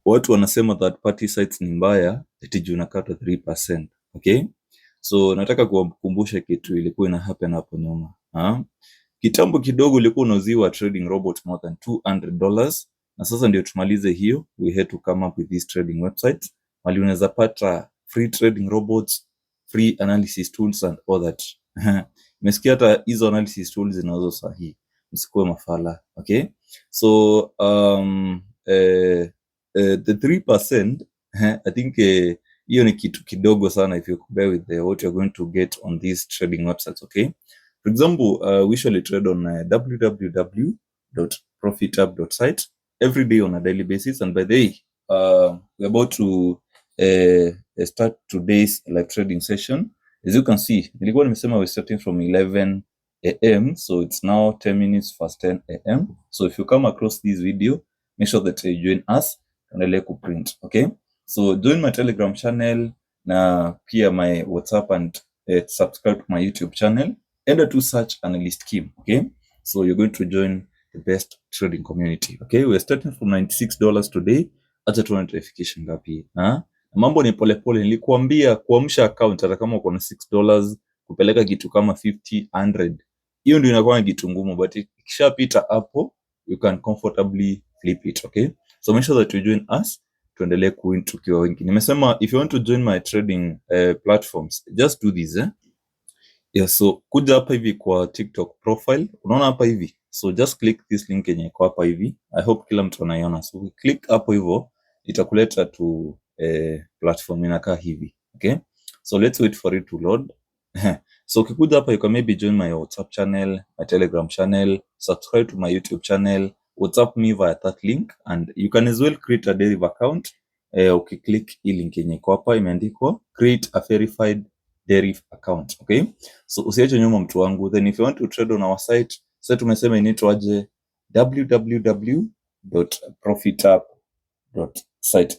watu wanasema third party sites ni mbaya eti juu unakata 3%. Okay, so nataka kuwakumbusha kitu ilikuwa ina happen hapo nyuma. Kitambo kidogo ulikuwa unauziwa trading robot more than $200, na sasa ndio tumalize hiyo, we had to come up with this trading website wali unaweza pata free trading robots, free analysis tools and all that. Umesikia hata hizo analysis tools zinazo sahihi, msikuwe mafala. Okay, so the 3%, I think hiyo ni kitu kidogo sana if you compare with what you're going to get on these trading websites. Okay, for example, we usually trade on www.profitup.site every day on a daily basis, and by the way, we're about to start today's live trading session. As you can see, nilikuwa nimesema we're starting from 11 a.m. so it's now 10 minutes past 10 a.m. so if you come across this video, make sure that you join us tuendelee kuprint. Okay, so join my Telegram channel na pia my WhatsApp and subscribe to my YouTube channel. Enter to search Analyst Kim. Okay, so you're going to join the best trading community. Okay, we're starting from $96 today. Acha tuone notification ngapi. Mambo ni polepole, nilikuambia kuamsha account hata kama uko na $6 kupeleka kitu kama 50, 100. Hiyo ndio inakuwa kitu ngumu, but ikishapita hapo you can comfortably flip it. Okay, so make sure that you join us tuendelee kuwin tukiwa wengi. Nimesema if you want to join my trading platforms, just do this. Yeah, so kuja hapa hivi kwa TikTok profile, unaona hapa hivi, so just click this link yenye iko hapa hivi. I hope kila mtu anaiona, so click hapo hivyo itakuleta to platform inakaa hivi. Okay, so let's wait for it to load. So ukikuja hapa you can maybe join my WhatsApp channel, my Telegram channel, subscribe to my YouTube channel, WhatsApp me via that link, and you can as well create a derivative account. Ukiclick hii link yenye iko hapa imeandikwa create a verified derivative account. Okay, so usiache nyuma mtu wangu. Then if you want to trade on our site, sasa tumesema inaitwa aje, www.profitup.site.